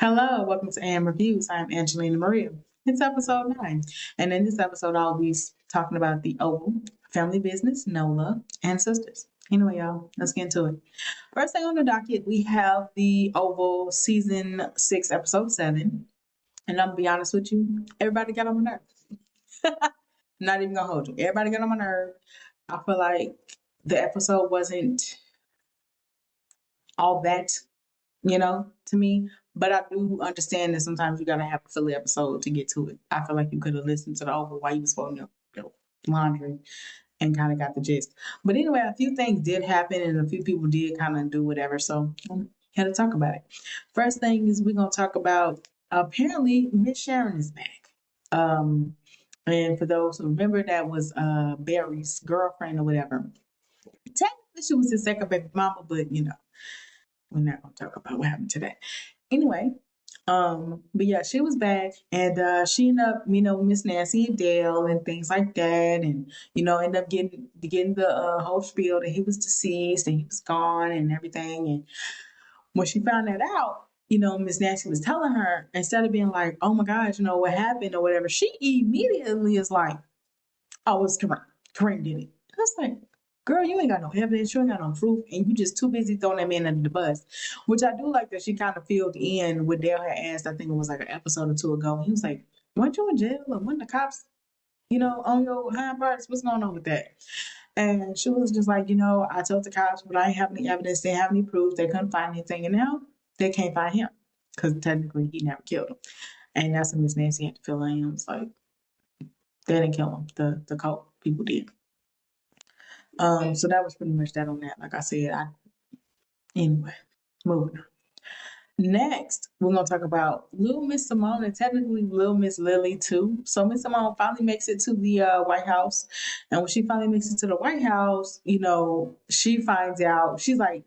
Hello, welcome to AM Reviews. I'm Angelina Maria. It's episode 9. And in this episode, I'll be talking about the Oval, family business, NOLA, and Sisters. Anyway, y'all, let's get into it. First thing on the docket, we have the Oval season 6, episode 7. And I'm going to be honest with you, everybody got on my nerves. Not even going to hold you. Everybody got on my nerve. I feel like the episode wasn't all that to me. But I do understand that sometimes you gotta have a silly episode to get to it. I feel like you could have listened to the over while you was folding up laundry and kind of got the gist. But anyway, a few things did happen and a few people did kind of do whatever. So I'm here to talk about it. First thing is we're gonna talk about apparently Miss Sharon is back. And for those who remember, that was Barry's girlfriend or whatever. Technically, she was his second baby mama, but we're not gonna talk about what happened today. Anyway, but yeah, she was back and she ended up, Miss Nancy and Dale and things like that, and ended up getting the whole spiel that he was deceased and he was gone and everything. And when she found that out, Miss Nancy was telling her, instead of being like, "Oh my gosh, what happened" or whatever, she immediately is like, "Oh, it's Kareem. Kareem did it." I was like, girl, you ain't got no evidence, you ain't got no proof, and you just too busy throwing that man under the bus. Which I do like that she kind of filled in what Dale had asked, I think it was like an episode or two ago. He was like, weren't you in jail? Or weren't the cops, on your hind parts? What's going on with that? And she was just like, I told the cops, but I didn't have any evidence, they didn't have any proof, they couldn't find anything, and now they can't find him. Because technically he never killed him. And that's when Miss Nancy had to fill in. It was like, they didn't kill him. The cult people did. So that was pretty much that on that. Like I said, anyway, moving on. Next, we're gonna talk about Little Miss Simone and technically Little Miss Lily too. So Miss Simone finally makes it to the White House, and when she finally makes it to the White House, she finds out. She's like,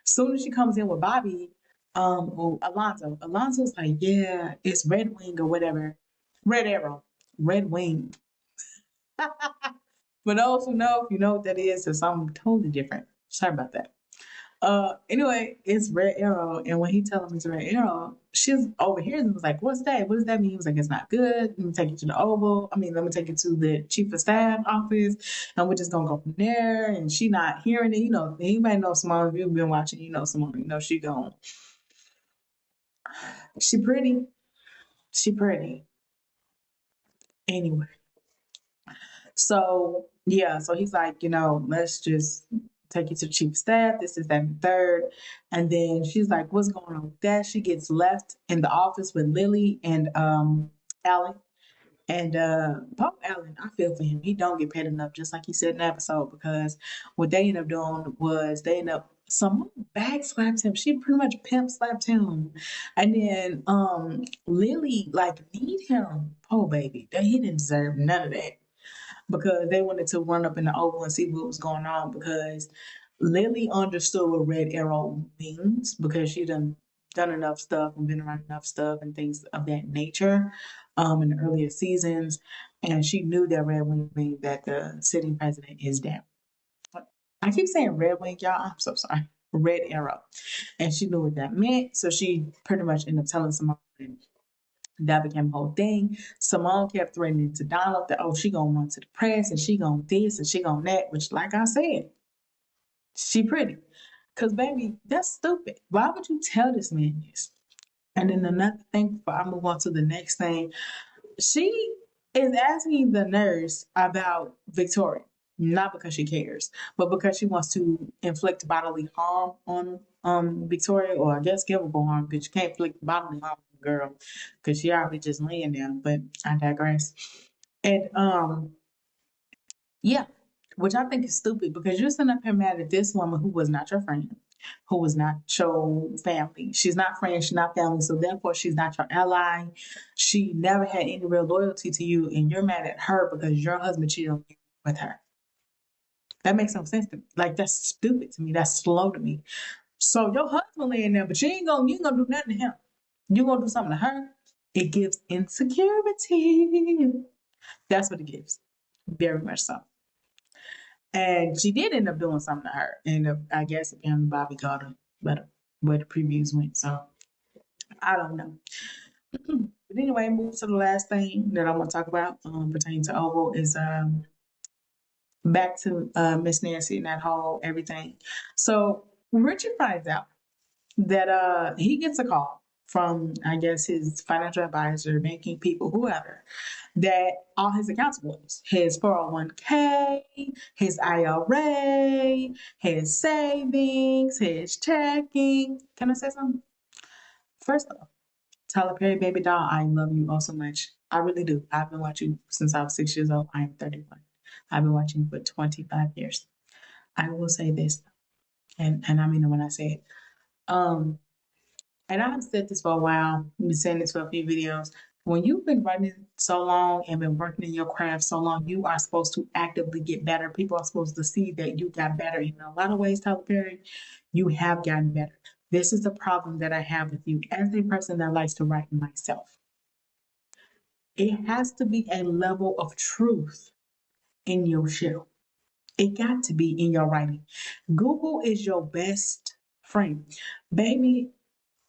as soon as she comes in with Bobby, or Alonzo. Alonzo's like, yeah, it's Red Wing or whatever, Red Arrow, Red Wing. For those who know, if you know what that is, it's something totally different. Sorry about that. Anyway, it's Red Arrow, and when he tells him it's Red Arrow, she's overhears and was like, "What's that? What does that mean?" He was like, "It's not good. Let me take you to the Oval. Let me take you to the Chief of Staff office, and we're just gonna go from there." And she not hearing it. Anybody know Simone? If you've been watching, Simone. She gone. She pretty. She pretty. Anyway. So yeah, so he's like, let's just take you to the chief of staff. This is that and the third. And then she's like, what's going on with that? She gets left in the office with Lily and Alan. And Paul Allen, I feel for him. He don't get paid enough, just like he said in the episode, because what they end up doing was they end up someone bag slapped him. She pretty much pimp slapped him. And then Lily like need him. Oh baby. He didn't deserve none of that because they wanted to run up in the Oval and see what was going on because Lily understood what Red Arrow means because she done enough stuff and been around enough stuff and things of that nature in the earlier seasons. And she knew that Red Wing means that the sitting president is down. I keep saying Red Wing, y'all. I'm so sorry. Red Arrow. And she knew what that meant. So she pretty much ended up telling someone that became a whole thing. Simone kept threatening to Donald that, oh, she gonna run to the press and she gonna this and she gonna that, which like I said, she pretty. Cause baby, that's stupid. Why would you tell this man this? And then another thing before I move on to the next thing, she is asking the nurse about Victoria. Not because she cares, but because she wants to inflict bodily harm on Victoria, or I guess givable harm, because you can't inflict bodily harm on a girl because she already just laying there. But I digress. And yeah, which I think is stupid because you're sitting up here mad at this woman who was not your friend, who was not your family. She's not friend, she's not family, so therefore she's not your ally. She never had any real loyalty to you, and you're mad at her because your husband cheated on you with her. That makes no sense to me. Like that's stupid to me. That's slow to me. So your husband laying there, but you ain't gonna do nothing to him. You gonna do something to her. It gives insecurity. That's what it gives. Very much so. And she did end up doing something to her. And I guess apparently Bobby got her better where the previews went. So I don't know. But anyway, move to the last thing that I want to talk about pertaining to Oval is back to Miss Nancy and that whole everything. So Richard finds out that he gets a call from, I guess, his financial advisor, banking people, whoever, that all his accounts was his 401k, his IRA, his savings, his checking. Can I say something? First off, Tyler Perry, baby doll, I love you all so much. I really do. I've been watching you since I was 6 years old. I am 31. I've been watching you for 25 years. I will say this, and I mean it when I say it. Um, and I've said this for a while. I've been saying this for a few videos. When you've been writing so long and been working in your craft so long, you are supposed to actively get better. People are supposed to see that you got better. In a lot of ways, Tyler Perry, you have gotten better. This is the problem that I have with you as a person that likes to write myself. It has to be a level of truth in your show. It got to be in your writing. Google is your best friend. Baby,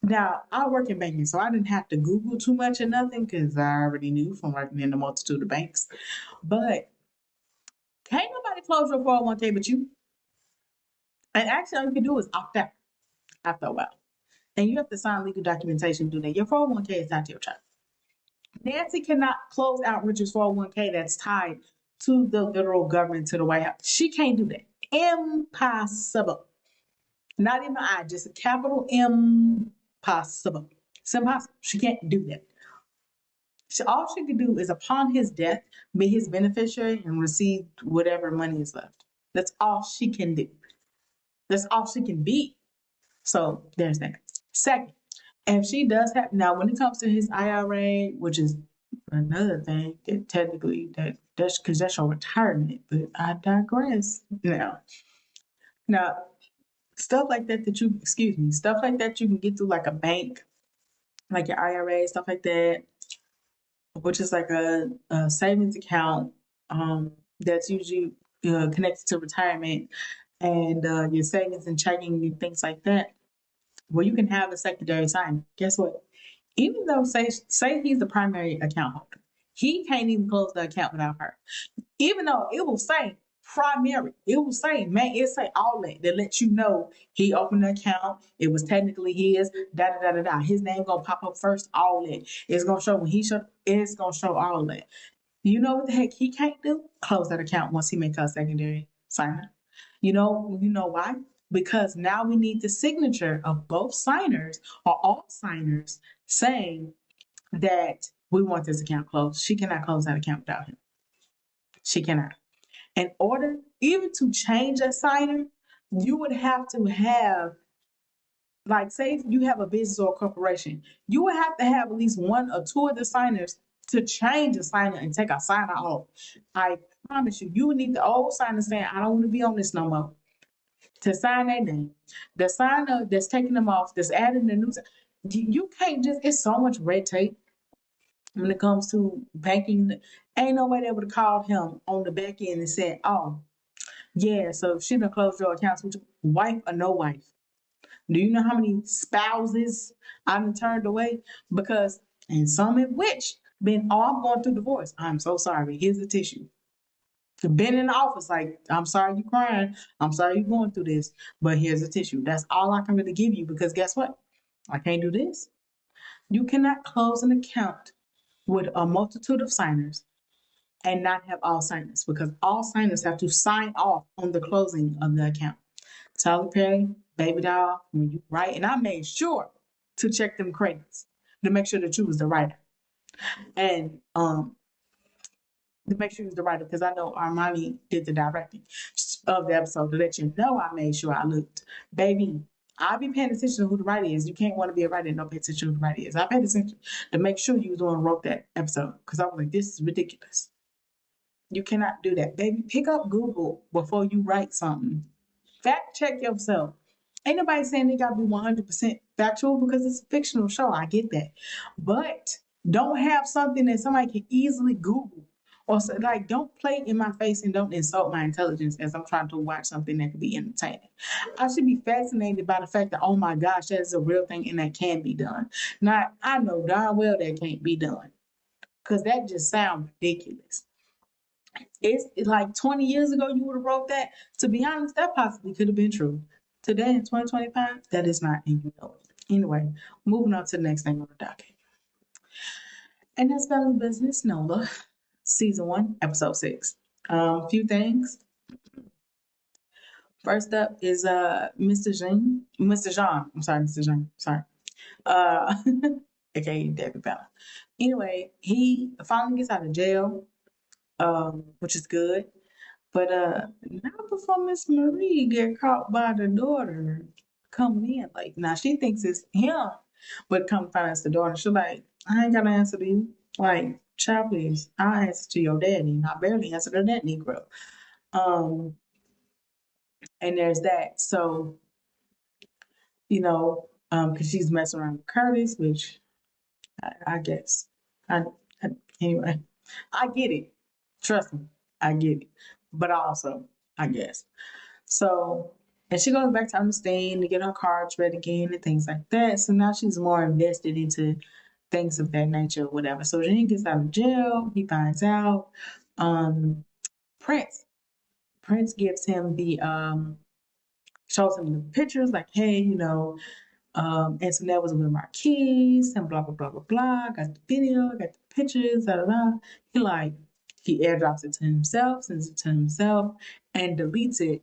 now I work in banking, so I didn't have to Google too much or nothing because I already knew from working in a multitude of banks. But can't nobody close your 401k but you. And actually, all you can do is opt out after a while. And you have to sign legal documentation to do that. Your 401k is not your child. Nancy cannot close out Richard's 401k that's tied to the federal government, to the White House. She can't do that. Impossible. Not even I, just a capital impossible. It's impossible. She can't do that. All she can do is, upon his death, be his beneficiary and receive whatever money is left. That's all she can do. That's all she can be. So there's that. Second, if she does have, now when it comes to his IRA, which is another thing that technically that's because that's your retirement, but I digress. Now stuff like that you excuse me, stuff like that you can get through like a bank, like your IRA, stuff like that, which is like a savings account that's usually connected to retirement, and your savings and checking and things like that, where you can have a secondary sign. Guess what? Even though say he's the primary account holder, he can't even close the account without her. Even though it will say primary, it will say, man, it say all that lets you know he opened the account, it was technically his, da da da da da. His name gonna pop up first, all that. It's gonna show when he show, it's gonna show all that. You know what the heck he can't do? Close that account once he makes a secondary signer. You know why? Because now we need the signature of both signers or all signers saying that we want this account closed. She cannot close that account without him. She cannot. In order even to change a signer, you would have to have, like, say you have a business or a corporation, you would have to have at least one or two of the signers to change a signer and take a signer off. I promise you, you would need the old signer saying, I don't want to be on this no more, to sign their name. The signer that's taking them off, that's adding the new, you can't just, it's so much red tape when it comes to banking. Ain't no way they would have called him on the back end and said, oh, yeah, so she done closed your accounts with wife or no wife. Do you know how many spouses I've been turned away? Because, and some of which been, oh, I'm going through divorce. I'm so sorry. Here's the tissue. Been in the office like, I'm sorry you're crying. I'm sorry you're going through this, but here's the tissue. That's all I can really give you, because guess what? I can't do this. You cannot close an account with a multitude of signers and not have all signers, because all signers have to sign off on the closing of the account. Tyler Perry, baby doll, when you write, and I made sure to check them credits to make sure that you was the writer. And to make sure you was the writer, because I know Armani did the directing of the episode, to let you know I made sure I looked. Baby, I'll be paying attention to who the writer is. You can't want to be a writer and not pay attention to who the writer is. I paid attention to make sure you was the one who wrote that episode, because I was like, this is ridiculous. You cannot do that. Baby, pick up Google before you write something. Fact check yourself. Ain't nobody saying they gotta be 100% factual, because it's a fictional show. I get that. But don't have something that somebody can easily Google Or so, like, don't play in my face and don't insult my intelligence as I'm trying to watch something that could be entertaining. I should be fascinated by the fact that, oh my gosh, that is a real thing and that can be done. Not, I know darn well that can't be done because that just sounds ridiculous. It's like 20 years ago you would have wrote that. To be honest, that possibly could have been true. Today in 2025, that is not, and you know it. Anyway, moving on to the next thing on the docket. And that's Family Business NOLA, Season 1, Episode 6. Few things. First up is Mr. Jean. Mr. Jean. I'm sorry, Mr. Jean. Sorry. Uh aka David Bella. Anyway, he finally gets out of jail, which is good. But not before Miss Marie get caught by the daughter coming in. Like now she thinks it's him, but come find it's the daughter. She's like, I ain't gonna answer to you. Like, child, please, I answer to your daddy, and I barely answer to that Negro. Um, and there's that. So, because she's messing around with Curtis, which I guess. I, I anyway, I get it. Trust me, I get it. But also, I guess. So, and she goes back to understand to get her cards read again and things like that. So now she's more invested into things of that nature or whatever. So then he gets out of jail. He finds out um, Prince. Prince gives him shows him the pictures like, hey, Antoinette was with my keys and blah, blah, blah, blah, blah. Got the video, got the pictures, da, da, da. He airdrops it to himself, sends it to himself, and deletes it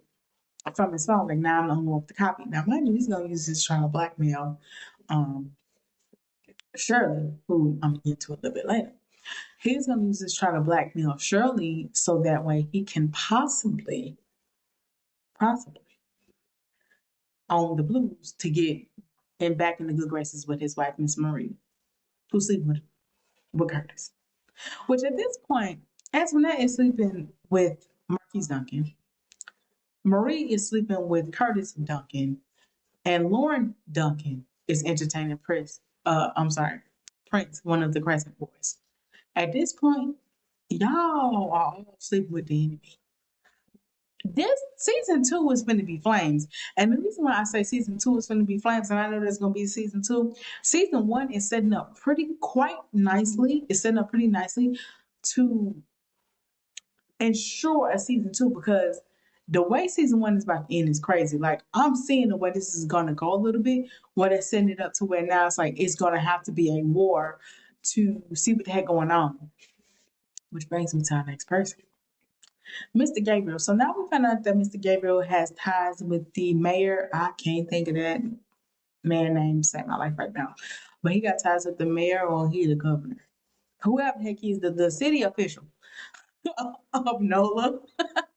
from his phone. Like, now I'm the owner of the copy. Now, mind you, he's going to use this trying to blackmail um, Shirley, who I'm going to get to a little bit later. He's going to use this trying to blackmail Shirley so that way he can possibly own the blues to get him back in the good graces with his wife, Miss Marie, who's sleeping with Curtis. Which at this point, Antoinette is sleeping with Marquise Duncan. Marie is sleeping with Curtis Duncan. And Lauren Duncan is entertaining Prince, one of the Crescent Boys. At this point, y'all are all sleeping with the enemy. This season 2 is going to be flames. And the reason why I say season 2 is going to be flames, and I know there's going to be season 2, season 1 is setting up quite nicely. It's setting up pretty nicely to ensure a season 2 because the way season 1 is about to end is crazy. Like, I'm seeing the way this is going to go a little bit, where they're setting it up to where now it's like it's going to have to be a war to see what the heck going on. Which brings me to our next person. Mr. Gabriel. So now we found out that Mr. Gabriel has ties with the mayor. I can't think of that man name to save my life right now. But he got ties with the mayor or he the governor. Whoever the heck he's the city official of NOLA.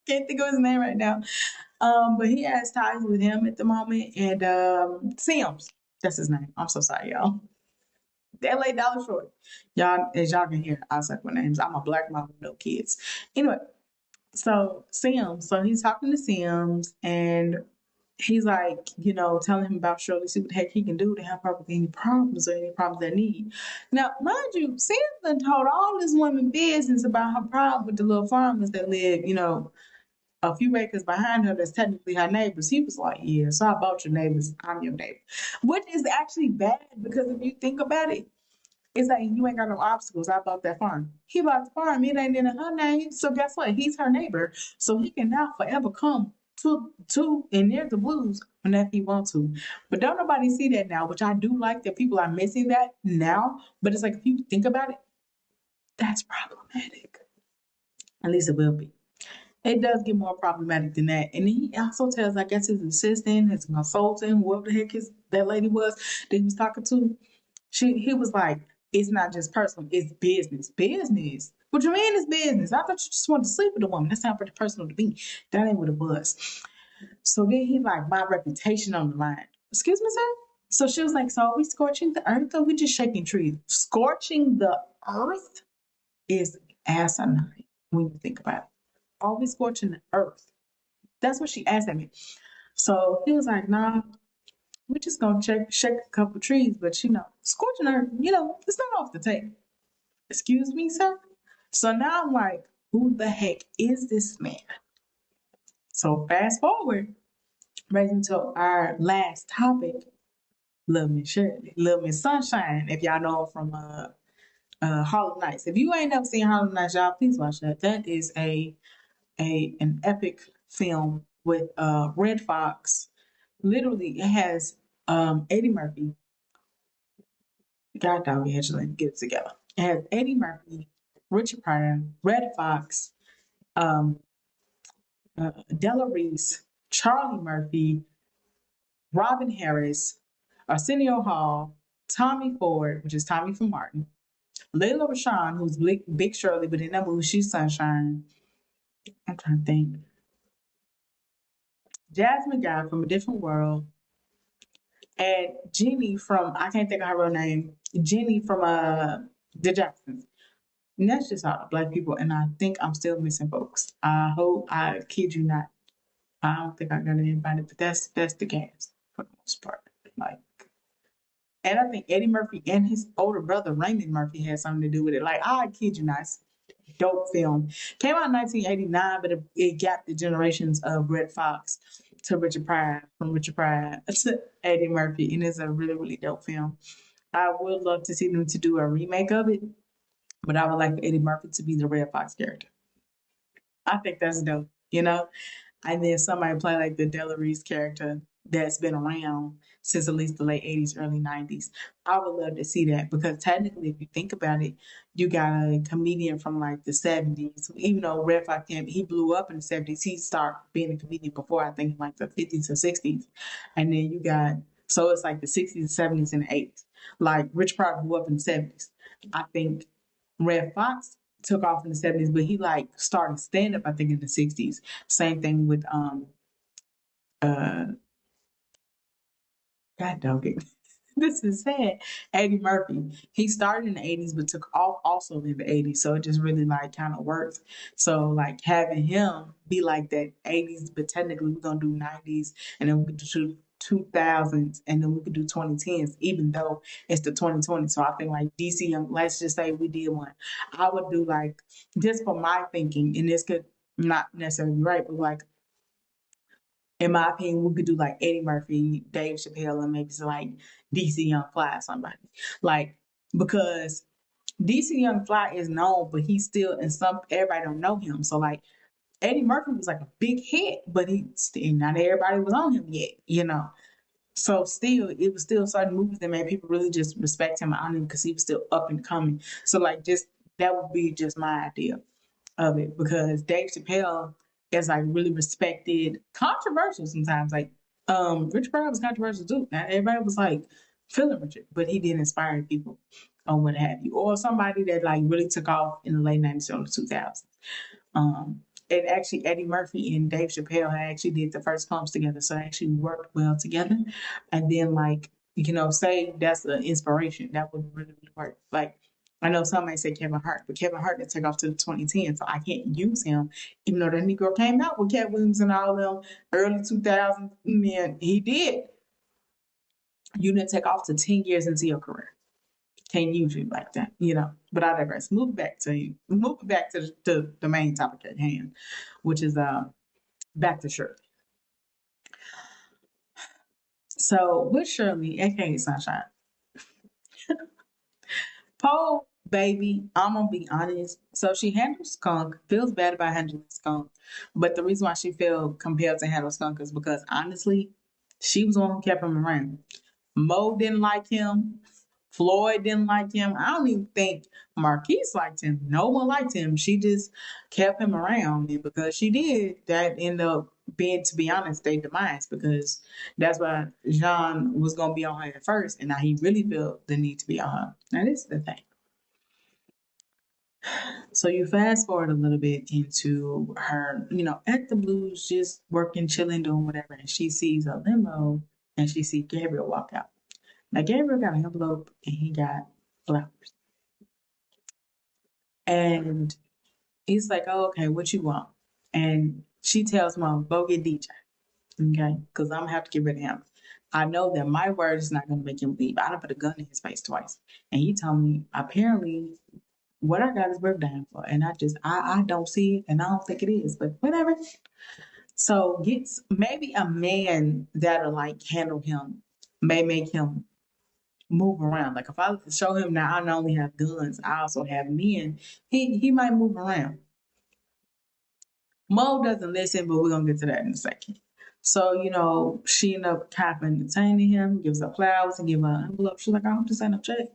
Can't think of his name right now. But he has ties with him at the moment. And Sims. That's his name. I'm so sorry, y'all. LA Dollar Short. Y'all, as y'all can hear, I suck my names. I'm a black mom with no kids. Anyway, so Sims, so he's talking to Sims and he's like, telling him about Shirley, see what the heck he can do to help her with any problems or any problems they need. Now, mind you, Sims done told all this woman business about her problem with the little farmers that live, a few acres behind her that's technically her neighbors. He was like, yeah, so I bought your neighbors. I'm your neighbor. Which is actually bad because if you think about it, it's like you ain't got no obstacles. I bought that farm. He bought the farm. It ain't in her name. So guess what? He's her neighbor. So he can now forever come to and near the blues whenever he wants to. But don't nobody see that now, which I do like that people are missing that now. But it's like if you think about it, that's problematic. At least it will be. It does get more problematic than that. And he also tells, I guess, his assistant, his consultant, whoever the heck that lady was that he was talking to, he was like, it's not just personal, it's business. Business? What you mean it's business? I thought you just wanted to sleep with a woman. That sounds pretty personal to me. That ain't what it was. So then he like, my reputation on the line. Excuse me, sir? So she was like, so are we scorching the earth or we just shaking trees? Scorching the earth is asinine when you think about it. Always scorching the earth. That's what she asked at me. So he was like, nah, we're just gonna shake a couple trees, but scorching earth, it's not off the table. Excuse me, sir? So now I'm like, who the heck is this man? So fast forward, right into our last topic, Love Me Shirley, Love Me Sunshine. If y'all know her from Harlem Nights. If you ain't never seen Harlem Nights, y'all please watch that. That is an epic film with Red Fox. Literally, it has Eddie Murphy. God dog Angela, get it together. It has Eddie Murphy, Richard Pryor, Red Fox, um, Della Reese, Charlie Murphy, Robin Harris, Arsenio Hall, Tommy Ford, which is Tommy from Martin, Layla Rashawn, who's Big Shirley, but in that movie she's Sunshine. I'm trying to think. Jasmine Guy from A Different World, and Jeannie from I can't think of her real name. Jeannie from the Jacksons. And that's just all the black people. And I think I'm still missing folks. I hope I kid you not. I don't think I got anybody, but that's the cast for the most part. Like, and I think Eddie Murphy and his older brother Raymond Murphy had something to do with it. Like, I kid you not, it's a dope film. Came out in 1989, but it gapped the generations of Red Fox to Richard Pryor, from Richard Pryor to Eddie Murphy, and it's a really really dope film. I would love to see them to do a remake of it, but I would like Eddie Murphy to be the Red Fox character. I think that's dope, you know? And then somebody play like the Della Reese character that's been around since at least the late 80s, early 90s. I would love to see that because technically, if you think about it, you got a comedian from like the 70s. Even though Red Fox he blew up in the 70s, he started being a comedian before I think like the 50s or 60s. And then you got, so it's like the 60s, 70s, and the 80s. Like Rich Pryor grew up in the 70s. I think Red Fox took off in the 70s, but he like started stand up, I think, in the 60s. Same thing with uh God dog it. This is sad. Eddie Murphy. He started in the 80s but took off also in the 80s. So it just really like kind of worked. So like having him be like that 80s, but technically we're gonna do 90s and then we could do 2000s and then we could do 2010s, even though it's the 2020. So I think like DC Young, let's just say we did one. I would do like just for my thinking, and this could not necessarily be right, but like in my opinion, we could do like Eddie Murphy, Dave Chappelle, and maybe some like DC Young Fly or somebody. Like, because DC Young Fly is known, but he's still in some everybody don't know him. So like Eddie Murphy was like a big hit, but he still not everybody was on him yet, you know. So still, it was still certain movies that made people really just respect him on him because he was still up and coming. So like just that would be just my idea of it because Dave Chappelle is like really respected, controversial sometimes. Like Richard Pryor was controversial too. Not everybody was like feeling Richard, but he did inspire people or what have you. Or somebody that like really took off in the late 90s or the 2000s. Um, and actually, Eddie Murphy and Dave Chappelle had actually did the first films together, so they actually worked well together. And then, like, you know, say that's an inspiration that would really, really work. Like, I know some might say Kevin Hart, but Kevin Hart didn't take off to the 2010, so I can't use him, even though that Negro came out with Cat Williams and all them early 2000s. Man, he did. You didn't take off to 10 years into your career. Can't use you like that, you know. But I digress. Move back to you. Move back to the main topic at hand, which is back to Shirley. So with Shirley, aka Sunshine, Poe baby, I'm gonna be honest. So she handles Skunk, feels bad about handling Skunk, but the reason why she felt compelled to handle Skunk is because honestly, she was the one who kept him around. Mo didn't like him. Floyd didn't like him. I don't even think Marquise liked him. No one liked him. She just kept him around. And because she did, that ended up being, to be honest, their demise because that's why Jean was going to be on her at first. And now he really felt the need to be on her. Now, this is the thing. So you fast forward a little bit into her, you know, at the Blues, just working, chilling, doing whatever. And she sees a limo and she sees Gabriel walk out. Now, Gabriel got an envelope and he got flowers. And he's like, oh, okay, what you want? And she tells Mom, go get DJ, okay? Because I'm gonna have to get rid of him. I know that my word is not gonna make him leave. I done put a gun in his face twice. And he told me apparently what I got is birth down for. And I don't see it and I don't think it is, but whatever. So gets maybe a man that'll like handle him may make him move around. Like if I show him now I not only have guns, I also have men, he might move around. Mo doesn't listen, but we're gonna get to that in a second. So, she ended up kind of entertaining him, gives her flowers and give her an envelope. She's like, I hope this ain't no check.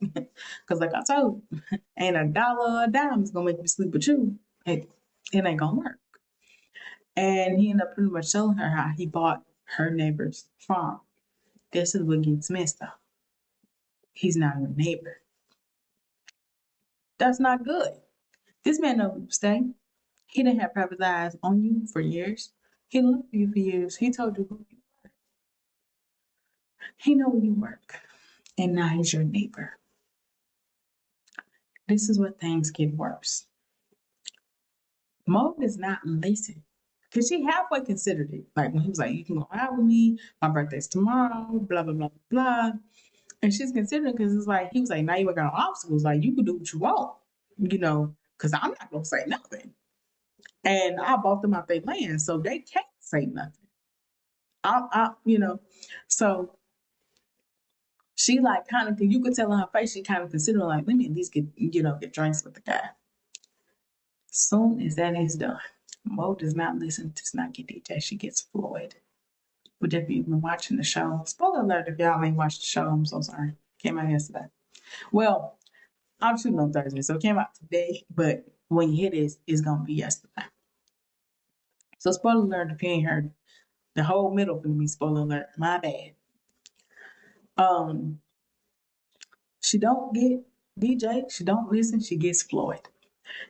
Cause like I told you, ain't a dollar or a dime is gonna make me sleep with you. It ain't gonna work. And he ended up pretty much telling her how he bought her neighbor's farm. This is what gets messed up. He's not your neighbor. That's not good. This man knows you stay. He didn't have private eyes on you for years. He loved you for years. He told you who you were. He know where you work. And now he's your neighbor. This is where things get worse. Mo does not listen. Cause she halfway considered it. Like when he was like, you can go out with me, my birthday's tomorrow, blah, blah, blah, blah. And she's considering because it's like he was like, now you work on obstacles, like you can do what you want, because I'm not gonna say nothing. And I bought them out their land, so they can't say nothing. So she like kind of you could tell on her face she kind of considering like, let me at least get drinks with the guy. Soon as that is done, Mo does not listen, does not get DJ. She gets Floyd. But if you've been watching the show, spoiler alert if y'all ain't watched the show, I'm so sorry. Came out yesterday. Well, I'm shooting on Thursday, so it came out today, but when you hear this, it's gonna be yesterday. So spoiler alert if you ain't heard, the whole middle gonna be spoiler alert. My bad. Um, she don't get DJ, she don't listen, she gets Floyd.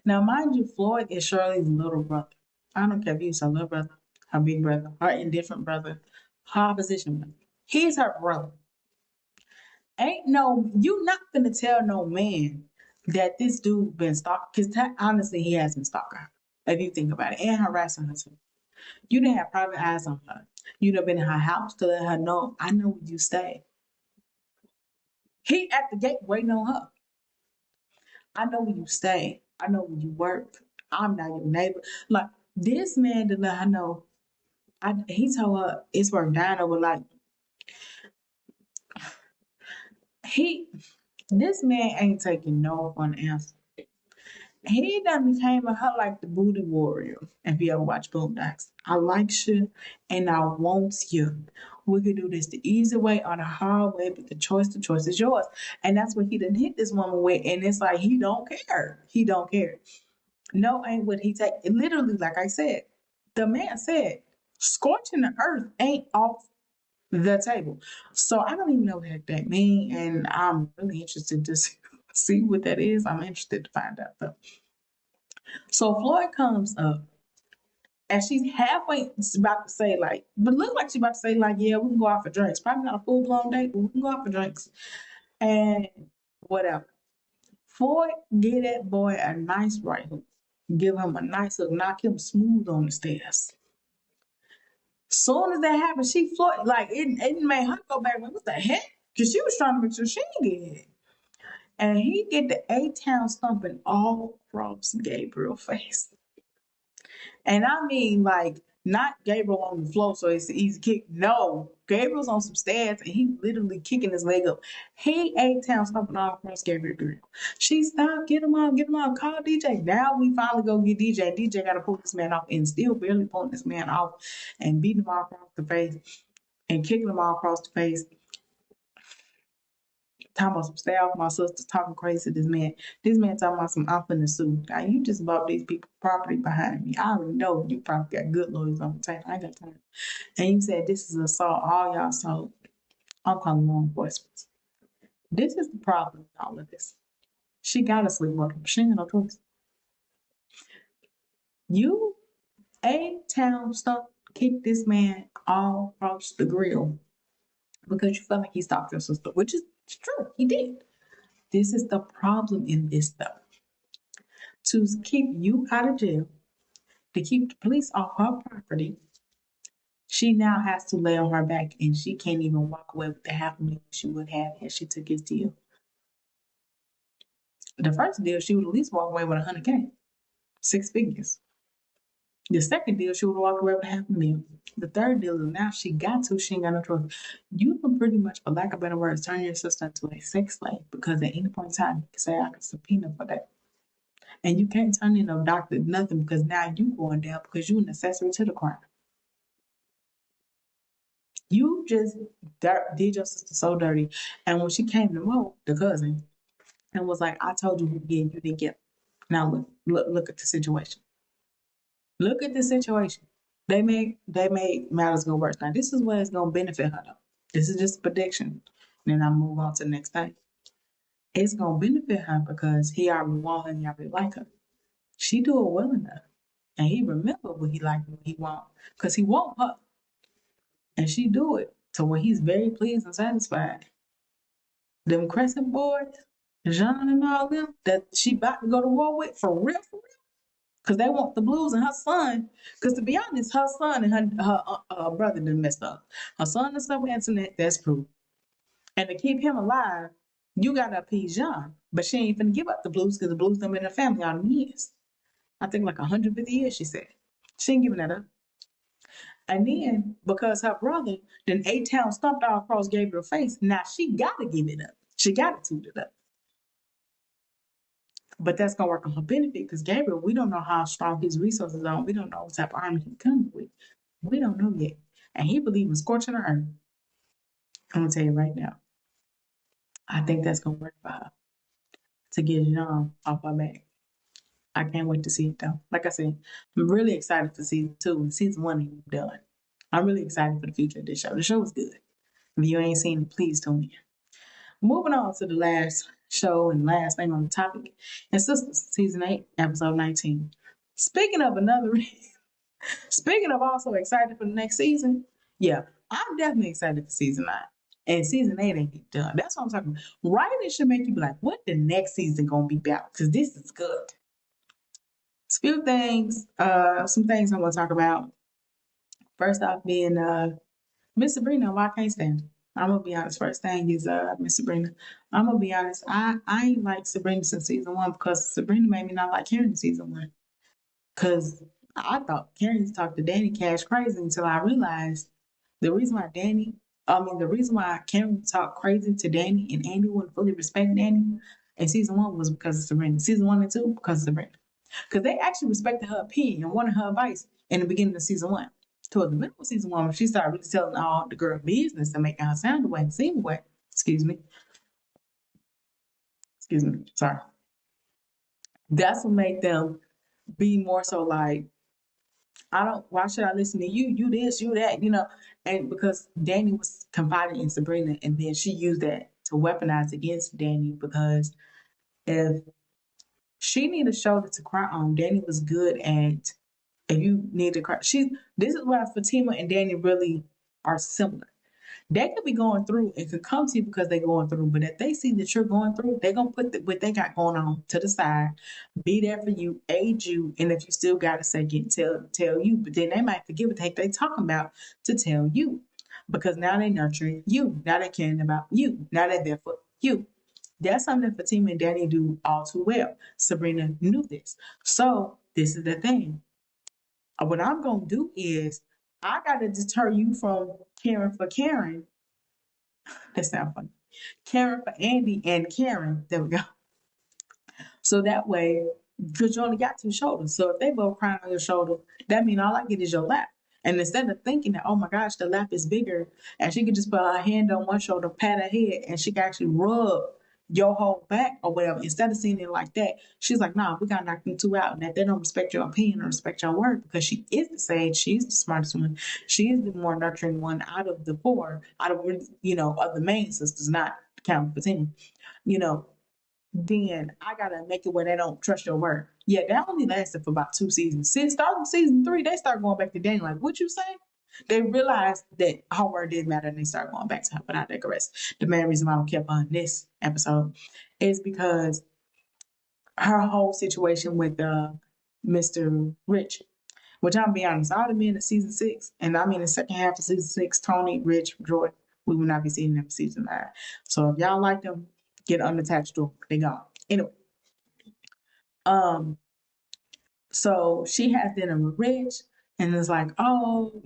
Now, mind you, Floyd is Shirley's little brother. I don't care if he's her little brother, her big brother, her indifferent brother, her opposition brother. He's her brother. Ain't no, you not gonna tell no man that this dude been stalking, because honestly, he has been stalking her, if you think about it, and harassing her too. You didn't have private eyes on her. You'd have been in her house to let her know, I know where you stay. He at the gate waiting on her. I know where you stay. I know where you work. I'm not your neighbor. Like this man to let her know. He told her it's worth dying over. Like he, this man ain't taking no for an answer. He done became a her like the booty warrior. If you ever watch Boondocks, I like you and I want you. We could do this the easy way or the hard way, but the choice is yours. And that's what he done hit this woman with. And it's like he don't care. He don't care. No, ain't what he take. Literally, like I said, the man said, scorching the earth ain't off the table. So I don't even know what the heck that mean, and I'm really interested to see what that is. I'm interested to find out though. So Floyd comes up and she's halfway about to say like, but look like she's about to say like, yeah, we can go out for drinks. Probably not a full blown date, but we can go out for drinks and whatever. Floyd give that boy a nice right hook, give him a nice hook, knock him smooth on the stairs. Soon as that happened, she Floyd like it made her go back. Like, what the heck? Because she was trying to make sure she didn't get it. And he get the A-Town stomping all across Gabriel's face. And I mean, like, not Gabriel on the floor, so it's an easy kick. No, Gabriel's on some stairs and he literally kicking his leg up. He A-Town stomping all across Gabriel's grill. She stopped, get him out, call DJ. Now we finally go get DJ. DJ got to pull this man off and still barely pulling this man off and beating him all across the face and kicking him all across the face. Talking about some stay off my sister, talking crazy to this man. This man talking about some I'm finna sue. Now you just bought these people property behind me. I already know you probably got good lawyers on the table. I ain't got time. And you said this is assault, all y'all assault. I'm calling law enforcement. This is the problem with all of this. She gotta sleep with him. She ain't no choice. You A-Town stuff kick this man all across the grill because you felt like he stalked your sister, which is true. He did. This is the problem in this though. To keep you out of jail, to keep the police off her property, she now has to lay on her back and she can't even walk away with the half million she would have had she took his deal. The first deal, she would at least walk away with 100K, 6 figures. The second deal, she would walk away with $500,000. The third deal, now she ain't got no choice. You can pretty much, for lack of better words, turn your sister into a sex slave because at any point in time, you can say, I can subpoena for that. And you can't turn in no doctor, nothing, because now you going down because you an accessory to the crime. You just did your sister so dirty. And when she came to Mo, the cousin, and was like, I told you again, you didn't get it. Now look at the situation. Look at the situation. They made matters go worse. Now this is where it's gonna benefit her though. This is just a prediction. Then I move on to the next thing. It's gonna benefit her because he already want her and he already like her. She do it well enough. And he remember what he like and what he want. Because he want her. And she do it to where he's very pleased and satisfied. Them Crescent boys, John and all them, that she about to go to war with, for real, because they want the blues and her son. Because to be honest, her son and her brother done messed up. Her son is so internet, that's proof. And to keep him alive, you gotta appease John. But she ain't finna give up the blues because the blues done been in the family all the years. I think like 150 years, she said. She ain't giving that up. And then because her brother then 8 town stomped all across Gabriel's face, now she gotta give it up. She gotta toot it up. But that's gonna work on her benefit because Gabriel, we don't know how strong his resources are. We don't know what type of army he comes with. We don't know yet. And he believes in scorching the earth. I'm gonna tell you right now. I think that's gonna work for her to get Jean off her back. I can't wait to see it though. Like I said, I'm really excited for season 2 and season 1 ain't done. I'm really excited for the future of this show. The show was good. If you ain't seen it, please tune in. Moving on to the last show and last thing on the topic, and Sistas, season 8, episode 19. Speaking of another, speaking of also excited for the next season, yeah, I'm definitely excited for season 9. And season 8 ain't done. That's what I'm talking about. Writing should make you be like, what the next season gonna be about? Because this is good. It's a few things, some things I'm gonna talk about. First off being Miss Sabrina, why I can't stand her. I'm gonna be honest. First thing is Miss Sabrina. I'm gonna be honest. I ain't like Sabrina since season 1 because Sabrina made me not like Karen in season 1. Cause I thought Karen talked to Danny cash crazy until I realized the reason why the reason why Karen talked crazy to Danny and Andy wouldn't fully respect Danny in season 1 was because of Sabrina. Season 1 and 2 because of Sabrina. Because they actually respected her opinion and wanted her advice in the beginning of season 1. Toward the middle of season 1, when she started really telling all the girl business and making her sound away and seem away. Excuse me. Sorry. That's what made them be more so like, why should I listen to you? You this, you that, And because Danny was confiding in Sabrina and then she used that to weaponize against Danny because if she needed a shoulder to cry on, Danny was good at if you need to cry. This is why Fatima and Danny really are similar. They could be going through and could come to you because they're going through, but if they see that you're going through, they're gonna put what they got going on to the side, be there for you, aid you, and if you still got a second, tell you. But then they might forget what the heck they talking about to tell you, because now they nurturing you, now they caring about you, now they're there for you. That's something that Fatima and Danny do all too well. Sabrina knew this, so this is the thing. What I'm gonna do is I gotta deter you from caring for Karen. That sounds funny. Karen for Andy and Karen. There we go. So that way, because you only got 2 shoulders. So if they both crying on your shoulder, that means all I get is your lap. And instead of thinking that, oh my gosh, the lap is bigger, and she could just put her hand on one shoulder, pat her head, and she can actually rub your whole back or whatever. Instead of seeing it like that, she's like, nah, we gotta knock them 2 out. And that they don't respect your opinion or respect your word because she is the sage, she's the smartest one, she is the more nurturing one out of the 4, out of of the main sisters, not counting Fatima, you know then I gotta make it where they don't trust your word. Yeah, that only lasted for about 2 seasons. Since starting season 3, they start going back to Danny, like, what you say? They realized that her word did matter and they start going back to her, but I digress. The main reason why I don't keep on this episode is because her whole situation with Mr. Rich, which I'm be honest, I would have been in season 6, and I mean the second half of season 6, Tony, Rich, Joy, we will not be seeing them in season 9. So if y'all like them, get unattached to them. They gone. Anyway, Um, so she has dinner with Rich and is like, oh,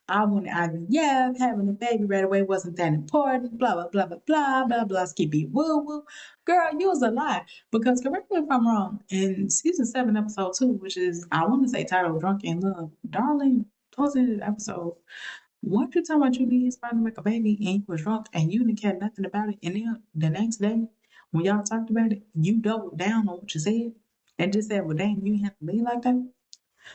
I wanted IVF, having a baby right away wasn't that important, blah, blah, blah, blah, blah, blah, blah, skippy woo woo. Girl, you was a lie. Because correct me if I'm wrong, in season 7, episode 2, which is, I want to say titled Drunk in Love, darling, towards the end of the episode, what you talking about you need somebody to make a baby and you was drunk and you didn't care nothing about it. And then the next day, when y'all talked about it, you doubled down on what you said and just said, well, dang, you have to leave like that.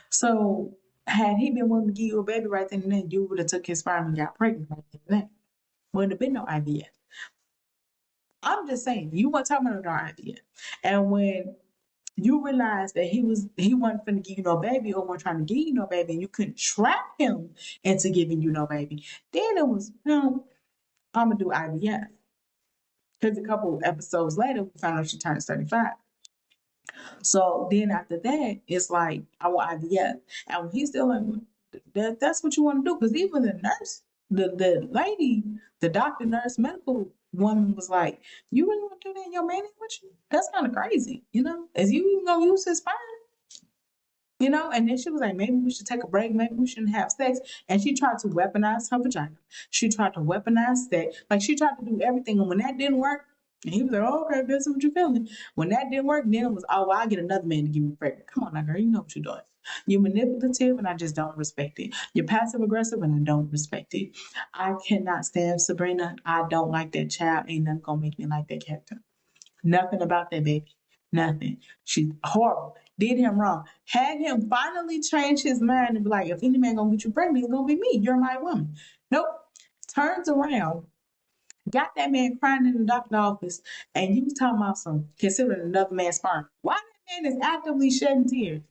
So had he been willing to give you a baby right then and there, you would have took his sperm and got pregnant right then and there. Wouldn't have been no IVF. I'm just saying, you weren't talking about no IVF. And when you realized that he wasn't finna give you no baby or wasn't trying to give you no baby and you couldn't trap him into giving you no baby, then it was, I'm gonna do IVF. Because a couple of episodes later, we found out she turned 35. So then after that, it's like, I want IVF. And when he's still like, that's what you want to do. Because even the nurse, the lady, the doctor, nurse, medical woman was like, you really want to do that in your man with you? That's kind of crazy, Is you even going to use his sperm? And then she was like, maybe we should take a break. Maybe we shouldn't have sex. And she tried to weaponize her vagina. She tried to weaponize sex. Like she tried to do everything. And when that didn't work, and he was like, oh, okay, that's what you're feeling. When that didn't work, then it was, oh, well, I'll get another man to give me pregnant. Come on now, girl, you know what you're doing. You're manipulative and I just don't respect it. You're passive aggressive and I don't respect it. I cannot stand Sabrina. I don't like that child. Ain't nothing gonna make me like that character. Nothing about that baby. Nothing. She's horrible. Did him wrong. Had him finally change his mind and be like, if any man gonna get you pregnant, it's gonna be me. You're my woman. Nope. Turns around, got that man crying in the doctor's office, and you was talking about some considering another man's sperm. Why that man is actively shedding tears?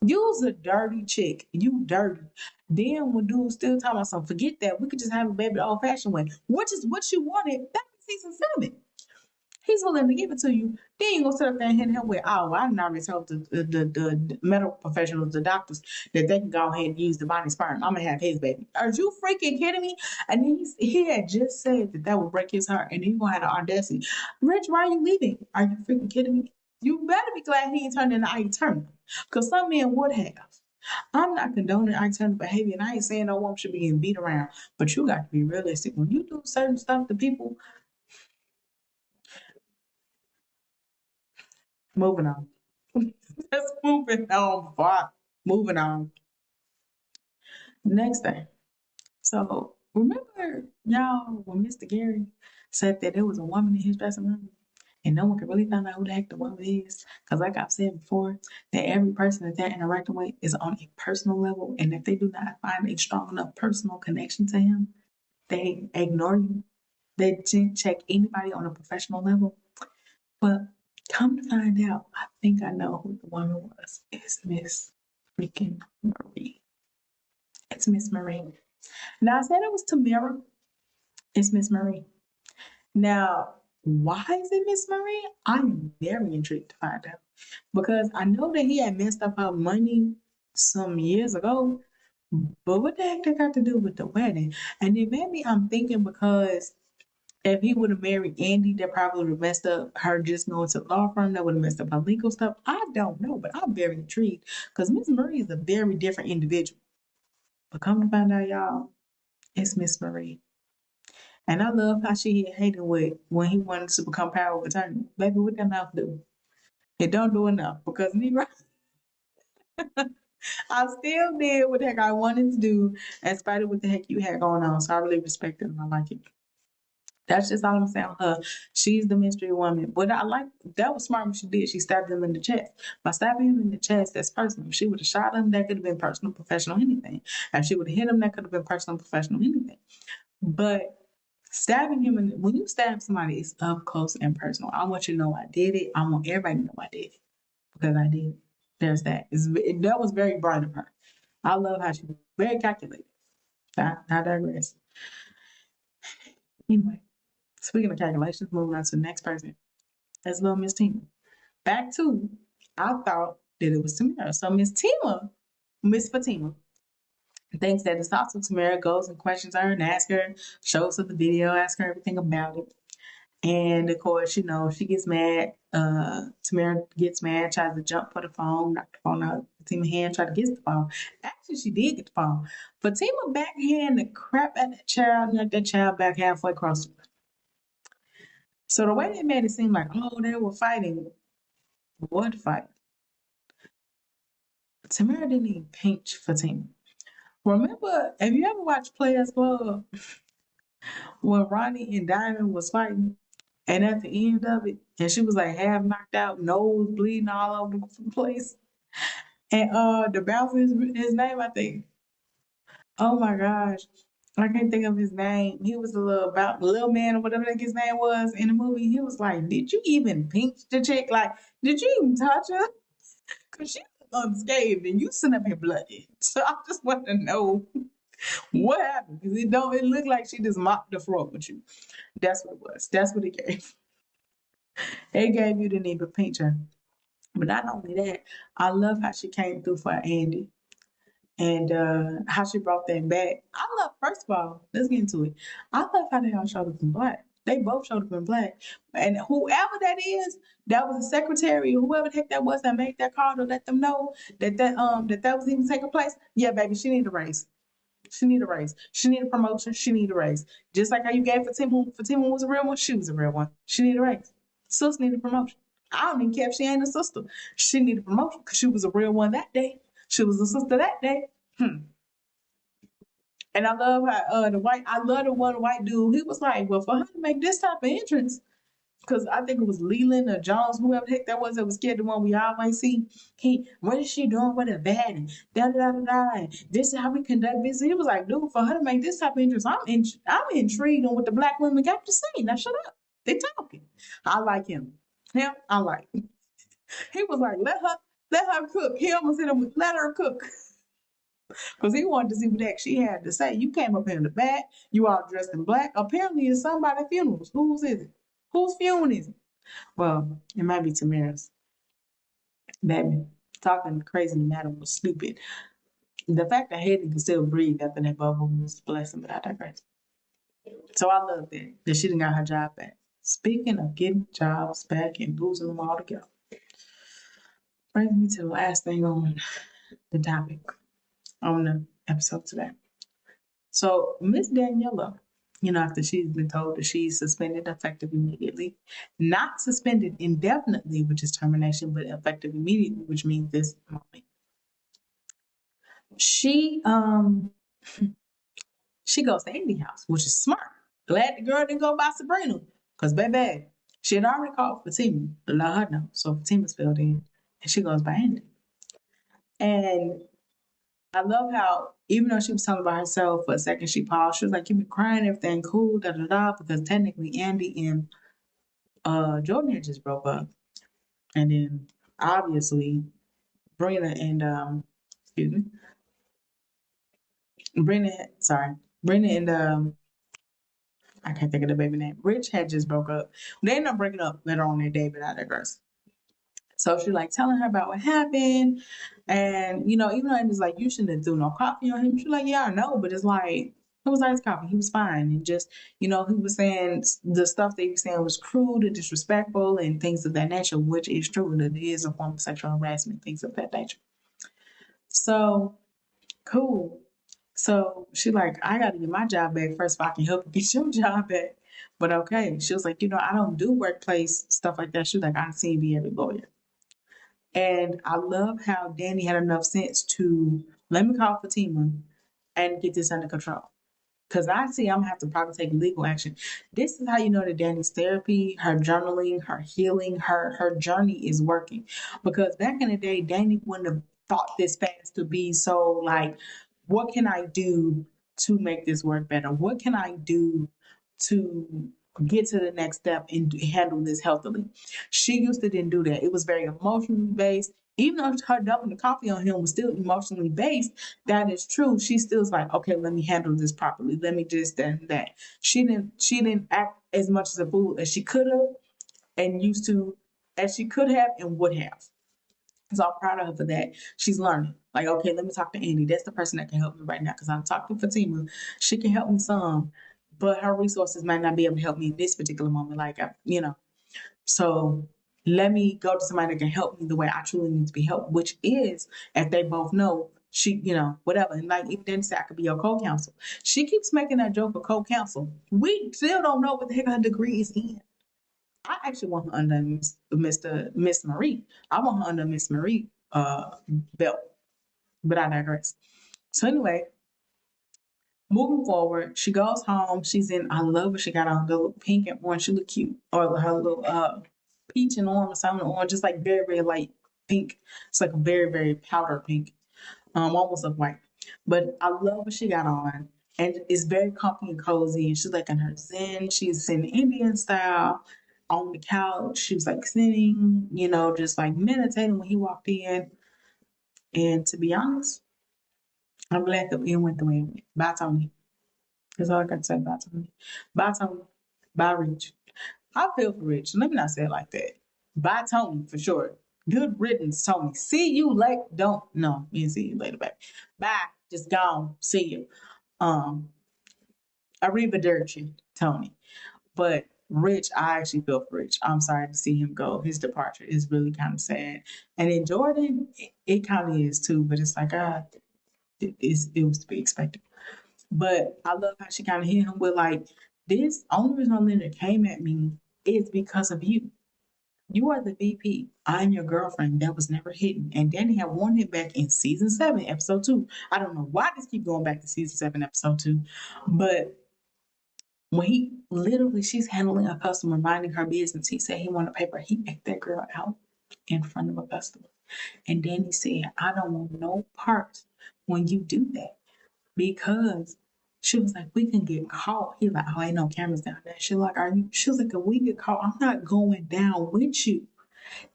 You's a dirty chick. You dirty. Then when dude's still talking about something, forget that. We could just have a baby the old fashioned way, which is what you wanted back in season 7. He's willing to give it to you. Then you gonna sit up there and hit him with, oh, I already told the medical professionals, the doctors, that they can go ahead and use the body sperm. I'm gonna have his baby. Are you freaking kidding me? And then he had just said that would break his heart, and then you gonna have the audacity. Rich, why are you leaving? Are you freaking kidding me? You better be glad he ain't turned into Ike Turner, because some men would have. I'm not condoning Ike Turner behavior, and I ain't saying no woman should be getting beat around, but you got to be realistic. When you do certain stuff to people, moving on. Just moving on, boy. Moving on. Next thing. So remember y'all when Mr. Gary said that there was a woman in his dressing room and no one could really find out who the heck the woman is? Because like I've said before, that every person that they're interacting with is on a personal level. And if they do not find a strong enough personal connection to him, they ignore you. They didn't check anybody on a professional level. But come to find out, I think I know who the woman was. It's Miss freaking Marie. It's Miss Marie. Now I said it was Tamara. It's Miss Marie. Now, why is it Miss Marie? I'm very intrigued to find out. Because I know that he had messed up our money some years ago. But what the heck that got to do with the wedding? And then maybe I'm thinking because if he would have married Andy, that probably would have messed up her just going to the law firm. That would have messed up her legal stuff. I don't know, but I'm very intrigued because Miss Marie is a very different individual. But come to find out, y'all, it's Miss Marie. And I love how she hated with when he wanted to become power of attorney. Baby, what that mouth do? It don't do enough because Negro, I still did what the heck I wanted to do in spite of what the heck you had going on. So I really respect it and I like it. That's just all I'm saying. She's the mystery woman. But I like that was smart what she did. She stabbed him in the chest. By stabbing him in the chest, that's personal. If she would have shot him, that could have been personal, professional, anything. If she would have hit him, that could have been personal, professional, anything. But stabbing him when you stab somebody, it's up close and personal. I want you to know I did it. I want everybody to know I did it because I did it. There's that. That was very bright of her. I love how she was very calculated. I digress. Anyway. Speaking of calculations, moving on to the next person. That's little Miss Tima. Back to, I thought that it was Tamara. So Miss Fatima, thinks that it's also Tamara, goes and questions her and asks her, shows her the video, asks her everything about it. And of course, she gets mad Tamara gets mad, tries to jump for the phone, knock the phone out. Fatima hand tried to get the phone. Actually, she did get the phone. Fatima backhand the crap at that child, knocked that child back halfway across the room. So the way they made it seem like, oh, they were fighting, what fight? Tamara didn't even pinch Fatima. Remember, have you ever watched Players Club when Ronnie and Diamond was fighting? And at the end of it, and she was like half knocked out, nose bleeding all over the place. And the bouncer, his name, I think. Oh my gosh. I can't think of his name. He was a little man or whatever that his name was in the movie. He was like, did you even pinch the chick? Like, did you even touch her? Cause she was unscathed and you sitting up here bloody. So I just want to know what happened. Cause it looked like she just mopped the floor with you. That's what it was. That's what it gave. It gave you the need to pinch her. But not only that, I love how she came through for Andy and how she brought that back. I love, first of all, let's get into it. I love how they all showed up in black. They both showed up in black. And whoever that is, that was the secretary, whoever the heck that was that made that call to let them know that was even taking place. Yeah, baby, she need a raise. She need a raise. She need a promotion. She need a raise. Just like how you gave Fatima was a real one, she was a real one. She need a raise. Sis need a promotion. I don't even care if she ain't a sister. She need a promotion because she was a real one that day. She was a sister that day. And I love how I love the one white dude. He was like, well, for her to make this type of entrance, because I think it was Leland or Jones, whoever the heck that was scared, the one we always see. What is she doing with a bat? And da da da da. And this is how we conduct business. He was like, dude, for her to make this type of entrance, I'm intrigued on what the black women got to say. Now shut up. They talking. I like him. Him, I like. He was like, let her cook. He almost hit him with let her cook. Because he wanted to see what the heck she had to say. You came up here in the back, you all dressed in black. Apparently it's somebody's funerals. Whose is it? Whose funeral is it? Well, it might be Tamara's. Baby, talking crazy to Madam was stupid. The fact that Hayden could still breathe after that bubble was a blessing, but I digress. So I love that she didn't got her job back. Speaking of getting jobs back and losing them all together, brings me to the last thing on the topic on the episode today. So Miss Daniela, after she's been told that she's suspended effective immediately, not suspended indefinitely, which is termination, but effective immediately, which means this moment. She she goes to Andy's house, which is smart. Glad the girl didn't go by Sabrina, because baby, she had already called Fatima to let her know. So Fatima's filled in, and she goes by Andy. And I love how, even though she was talking about herself for a second, she paused. She was like, "You been crying, everything cool, da da da," because technically Andy and Jordan had just broke up, and then obviously Brina and excuse me, Brina and I can't think of the baby name. Rich had just broke up. They ended up breaking up later on that day, but I digress. So she like telling her about what happened. And, even though it was like, you shouldn't have threw no coffee on him. She's like, yeah, I know. But it's like, it was nice coffee. He was fine. And just, he was saying the stuff that he was saying was crude and disrespectful and things of that nature, which is true. That it is a form of sexual harassment, things of that nature. So, cool. So she like, I got to get my job back first if I can help you get your job back. But okay. She was like, I don't do workplace stuff like that. She was like, I've seen you be every lawyer. And I love how Danny had enough sense to let me call Fatima and get this under control. Because I see I'm going to have to probably take legal action. This is how you know that Danny's therapy, her journaling, her healing, her journey is working. Because back in the day, Danny wouldn't have thought this fast to be so like, what can I do to make this work better? What can I do to get to the next step and handle this healthily? She used to didn't do that. It was very emotionally based. Even though her dumping the coffee on him was still emotionally based, that is true. She still's like, okay, let me handle this properly. Let me just that. She didn't act as much as a fool as she could have and used to, as she could have and would have. So I'm proud of her for that. She's learning. Like, okay, let me talk to Andy. That's the person that can help me right now because I'm talking to Fatima. She can help me some, but her resources might not be able to help me in this particular moment. Like, So let me go to somebody that can help me the way I truly need to be helped, which is if they both know she, whatever. And like even then say I could be your co-counsel. She keeps making that joke of co-counsel. We still don't know what the heck her degree is in. I actually want her under Miss Marie. I want her under Miss Marie belt. But I digress. So anyway, moving forward, she goes home. She's in. I love what she got on the little pink and orange. She look cute, or her little peach and orange or something orange, just like very very light pink. It's like a very very powder pink, almost like white. But I love what she got on, and it's very comfy and cozy. And she's like in her zen. She's in Indian style on the couch. She was like sitting, just like meditating when he walked in. And to be honest, I'm glad that it went the way it went. Bye, Tony. That's all I got to say about Tony. Bye, Tony. Bye, Rich. I feel for Rich. Let me not say it like that. Bye, Tony, for sure. Good riddance, Tony. See you later. Don't. No, we didn't see you later, baby. Bye. Just gone. See you. Arrivederci, Tony. But Rich, I actually feel for Rich. I'm sorry to see him go. His departure is really kind of sad. And in Jordan, it kind of is too. But it's like, it was to be expected. But I love how she kind of hit him with like, this only reason Linda came at me is because of you. You are the VP. I'm your girlfriend. That was never hidden. And Danny had warned him back in season 7, episode 2. I don't know why this keep going back to season 7, episode 2. But when he literally, she's handling a customer, minding her business. He said he wanted paper. He ate that girl out in front of a customer. And Danny said, I don't want no part when you do that. Because she was like, we can get caught. He like, oh, ain't no cameras down there. She like, are you? She was like, if we get caught, I'm not going down with you.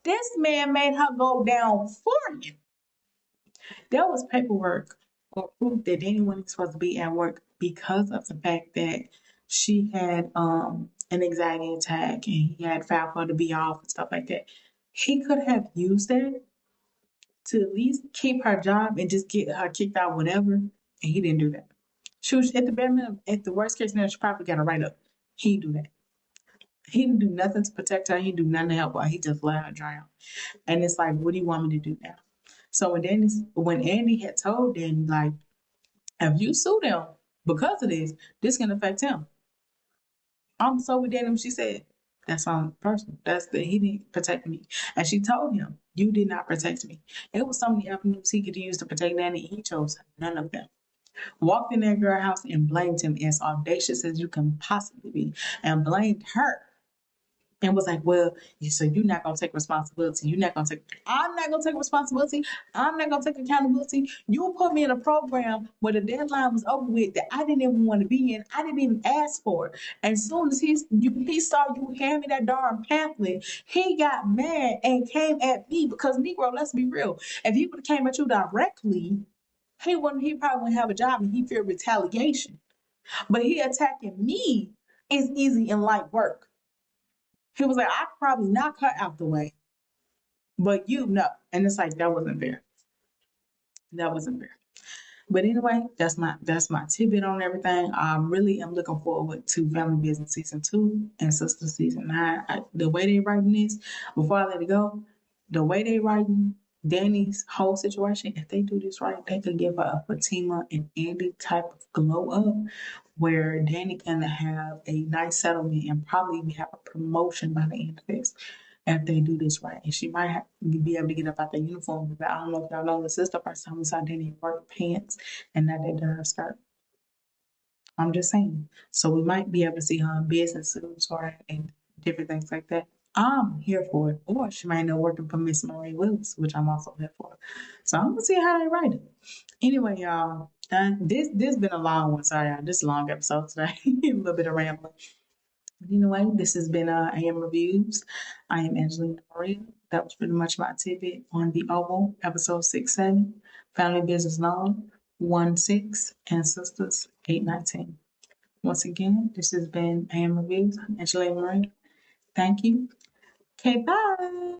This man made her go down for him. There was paperwork or proof that Danny wasn't supposed to be at work because of the fact that she had an anxiety attack and he had filed for her to be off and stuff like that. He could have used that to at least keep her job and just get her kicked out, whatever. And he didn't do that. She was at the bare minimum, at the worst case scenario, she probably got a write up. He didn't do that. He didn't do nothing to protect her. He didn't do nothing to help her. He just let her drown. And it's like, what do you want me to do now? So when Andy had told Danny, like, if you sue them because of this can affect him. I'm so with Danny. She said, that's on personal. That's that he didn't protect me. And she told him, you did not protect me. It was so many avenues he could use to protect Danny. He chose none of them. Walked in that girl's house and blamed him as audacious as you can possibly be, and blamed her. And was like, well, so you're not gonna take responsibility. I'm not gonna take responsibility. I'm not gonna take accountability. You put me in a program where the deadline was over with that I didn't even want to be in. I didn't even ask for it. And as soon as he saw you hand me that darn pamphlet, he got mad and came at me because Negro, let's be real. If he would have came at you directly, he probably wouldn't have a job and he feared retaliation. But he attacking me is easy and light work. He was like, I could probably knock her out the way, but you know. And it's like that wasn't fair. That wasn't fair. But anyway, that's my tidbit on everything. I really am looking forward to Family Business season 2 and Sistas season 9. The way they writing this, before I let it go, the way they writing Danny's whole situation, if they do this right, they could give her a Fatima and Andy type of glow up where Danny can have a nice settlement and probably have a promotion by the end of this if they do this right. And she might be able to get up out the uniform. But I don't know if y'all know, this is the first time we saw Danny work pants and not that darn skirt. I'm just saying. So we might be able to see her in business suits or and different things like that. I'm here for it. Or she might end up working for Miss Marie Willis, which I'm also here for. So I'm gonna see how they write it. Anyway, y'all, this been a long one. Sorry, y'all. This is a long episode today. A little bit of rambling. Anyway, this has been AM Reviews. I am Angelina Maria. That was pretty much my tidbit on the Oval, episode 6-7, Family Business NOLA 1-6, and Sistas 8-19. Once again, this has been AM Reviews. I'm Angelina Maria. Thank you. Okay, bye.